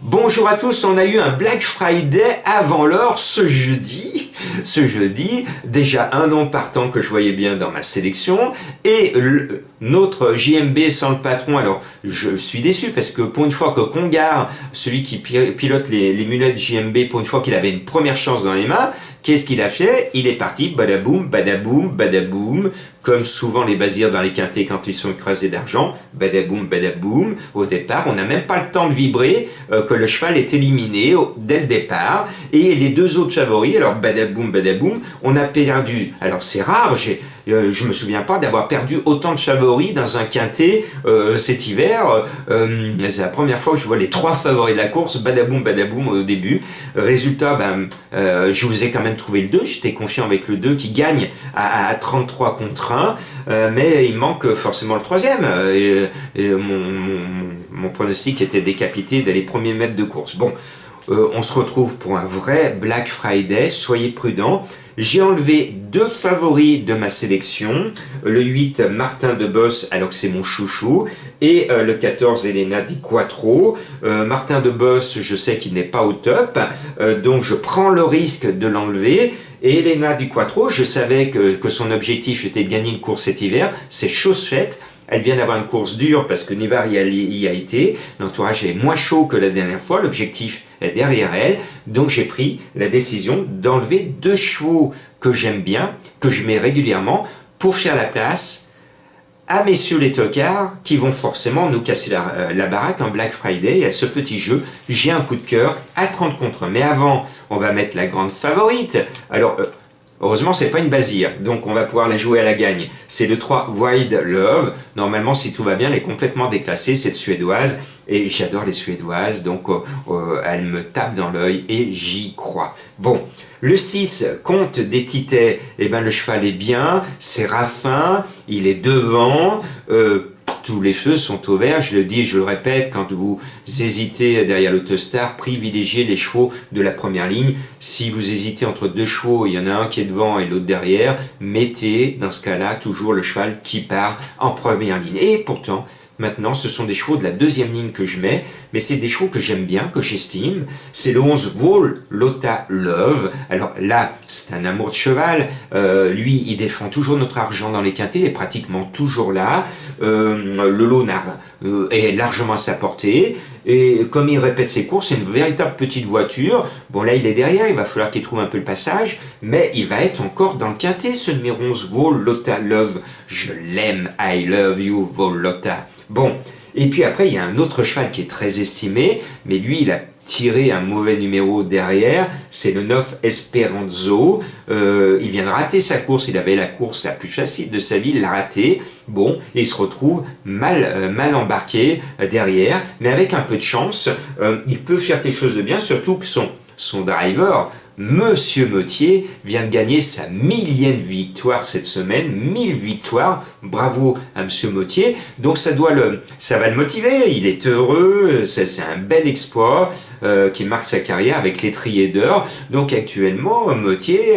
Bonjour à tous, on a eu un Black Friday avant l'heure ce jeudi. Déjà un nom partant que je voyais bien dans ma sélection, et notre JMB sans le patron. Alors je suis déçu parce que pour une fois que Congar, celui qui pilote les mulettes JMB, pour une fois qu'il avait une première chance dans les mains, qu'est-ce qu'il a fait? Il est parti, badaboum, badaboum, badaboum, comme souvent les basirs dans les quintés quand ils sont écrasés d'argent, badaboum, badaboum. Au départ, on n'a même pas le temps de vibrer que le cheval est éliminé dès le départ. Et les deux autres favoris, alors badaboum, badaboum, on a perdu. Alors c'est rare, je me souviens pas d'avoir perdu autant de favoris dans un quintet cet hiver. C'est la première fois que je vois les trois favoris de la course, badaboum, badaboum au début. Résultat, je vous ai quand même trouvé le 2, j'étais confiant avec le 2 qui gagne à 33 contre 1, mais il manque forcément le troisième. Mon pronostic était décapité dès les premiers mètres de course. Bon, on se retrouve pour un vrai Black Friday, soyez prudents. J'ai enlevé deux favoris de ma sélection, le 8 Martin de Boss, alors que c'est mon chouchou, et le 14 Elena Di Quattro. Martin de Boss, je sais qu'il n'est pas au top, donc je prends le risque de l'enlever. Et Elena Di Quattro, je savais que son objectif était de gagner une course cet hiver, c'est chose faite. Elle vient d'avoir une course dure parce que Nivar y a été. L'entourage est moins chaud que la dernière fois. L'objectif est derrière elle. Donc j'ai pris la décision d'enlever deux chevaux que j'aime bien, que je mets régulièrement, pour faire la place à messieurs les tocards qui vont forcément nous casser la baraque en Black Friday. Et à ce petit jeu, j'ai un coup de cœur à 30 contre 1. Mais avant, on va mettre la grande favorite. Alors, heureusement, c'est pas une basire, donc on va pouvoir la jouer à la gagne. C'est le 3 Wide Love. Normalement, si tout va bien, elle est complètement déclassée, cette suédoise. Et j'adore les suédoises, donc elle me tape dans l'œil et j'y crois. Bon, le 6, Comte des Titets, eh ben le cheval est bien, c'est Raffin, il est devant. Tous les feux sont au vert, je le dis, je le répète, quand vous hésitez derrière l'Autostar, privilégiez les chevaux de la première ligne. Si vous hésitez entre deux chevaux, il y en a un qui est devant et l'autre derrière, mettez dans ce cas-là toujours le cheval qui part en première ligne. Et pourtant, maintenant, ce sont des chevaux de la deuxième ligne que je mets, mais c'est des chevaux que j'aime bien, que j'estime. C'est le 11 Vol Lotta Love. Alors là, c'est un amour de cheval. Lui, il défend toujours notre argent dans les quintets, il est pratiquement toujours là. Le lot est largement à sa portée. Et comme il répète ses courses, c'est une véritable petite voiture. Bon, là, il est derrière, il va falloir qu'il trouve un peu le passage, mais il va être encore dans le quintet, ce numéro 11 Vol Lotta Love. Je l'aime, I love you, Vol Lotta. Bon, et puis après, il y a un autre cheval qui est très estimé, mais lui, il a tiré un mauvais numéro derrière, c'est le 9 Esperanzo. Il vient de rater sa course, il avait la course la plus facile de sa vie, il l'a raté. Bon, et il se retrouve mal embarqué derrière, mais avec un peu de chance, il peut faire quelque chose de bien, surtout que son driver, Monsieur Mottier, vient de gagner sa 1000e victoire cette semaine, 1000 victoires, bravo à Monsieur Mottier, donc ça va le motiver, il est heureux, c'est un bel exploit qui marque sa carrière avec l'étrier d'or. Donc actuellement, Mottier,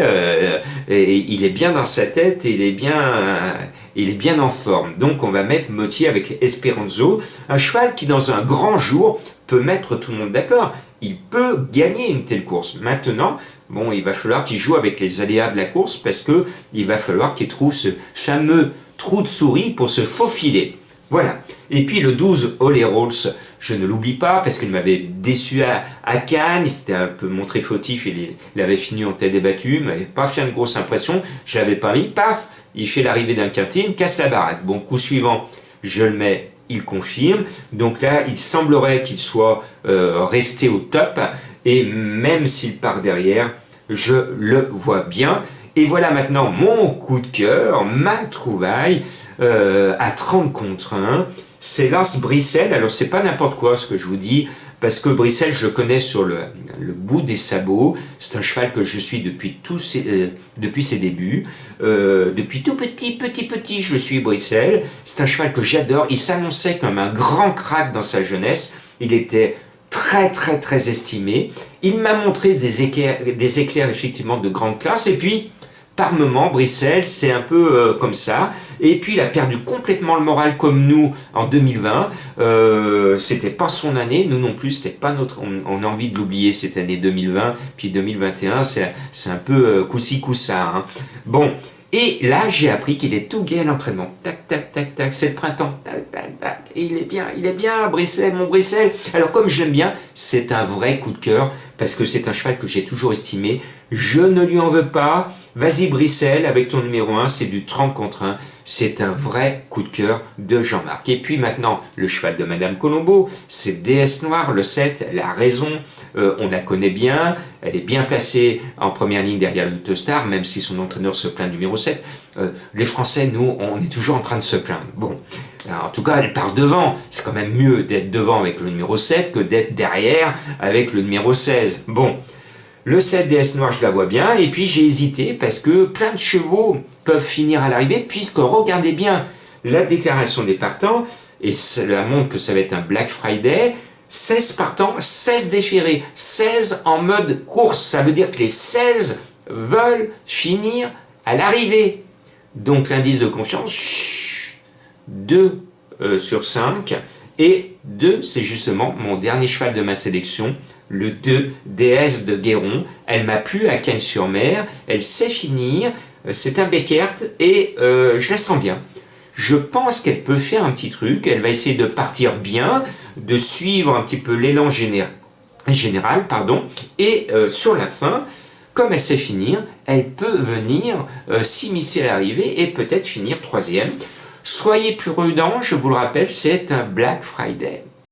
il est bien dans sa tête, il est bien en forme, donc on va mettre Mottier avec Esperanzo, un cheval qui dans un grand jour peut mettre tout le monde d'accord. Il peut gagner une telle course. Maintenant, bon, il va falloir qu'il joue avec les aléas de la course parce que il va falloir qu'il trouve ce fameux trou de souris pour se faufiler. Voilà. Et puis le 12, Holy Rolls, je ne l'oublie pas parce qu'il m'avait déçu à Cannes, il s'était un peu montré fautif, il avait fini en tête débattue, il m'avait pas fait une grosse impression, je l'avais pas mis, paf, il fait l'arrivée d'un quintet, il me casse la baraque. Bon, coup suivant, je le mets, il confirme, donc là il semblerait qu'il soit resté au top, et même s'il part derrière, je le vois bien. Et voilà maintenant mon coup de cœur, ma trouvaille à 30 contre 1, c'est l'As Brissel. Alors c'est pas n'importe quoi ce que je vous dis, parce que Brissel, je le connais sur le bout des sabots. C'est un cheval que je suis depuis ses débuts. Depuis tout petit, je suis Brissel. C'est un cheval que j'adore. Il s'annonçait comme un grand crack dans sa jeunesse. Il était très estimé. Il m'a montré des éclairs effectivement de grande classe. Et puis, par moment, Brissel, c'est un peu comme ça. Et puis il a perdu complètement le moral comme nous en 2020. C'était pas son année, nous non plus, c'était pas notre. On a envie de l'oublier cette année 2020, puis 2021, c'est un peu coup-ci coup-ça. Hein. Bon. Et là, j'ai appris qu'il est tout gai à l'entraînement. Tac, tac, tac, tac, c'est le printemps. Tac, tac, tac. Et il est bien, Brissel, mon Brissel. Alors, comme je l'aime bien, c'est un vrai coup de cœur, parce que c'est un cheval que j'ai toujours estimé. Je ne lui en veux pas. Vas-y, Brissel, avec ton numéro 1, c'est du 30 contre 1. C'est un vrai coup de cœur de Jean-Marc. Et puis maintenant, le cheval de Madame Colombo, c'est DS Noir, le 7, elle a raison, on la connaît bien, elle est bien placée en première ligne derrière le Star, même si son entraîneur se plaint numéro 7. Les Français, nous, on est toujours en train de se plaindre. Bon, alors, en tout cas, elle part devant. C'est quand même mieux d'être devant avec le numéro 7 que d'être derrière avec le numéro 16. Bon. Le 7 DS Noir, je la vois bien, et puis j'ai hésité parce que plein de chevaux peuvent finir à l'arrivée, puisque regardez bien la déclaration des partants, et cela montre que ça va être un Black Friday, 16 partants, 16 déférés, 16 en mode course, ça veut dire que les 16 veulent finir à l'arrivée. Donc l'indice de confiance, 2 sur 5, et 2, c'est justement mon dernier cheval de ma sélection, le 2 DS de Guéron. Elle m'a plu à Cagnes-sur-Mer, elle sait finir, c'est un Beckert et je la sens bien. Je pense qu'elle peut faire un petit truc, elle va essayer de partir bien, de suivre un petit peu l'élan général, et sur la fin, comme elle sait finir, elle peut venir s'immiscer à l'arrivée et peut-être finir 3e. Soyez prudents, je vous le rappelle, c'est un Black Friday.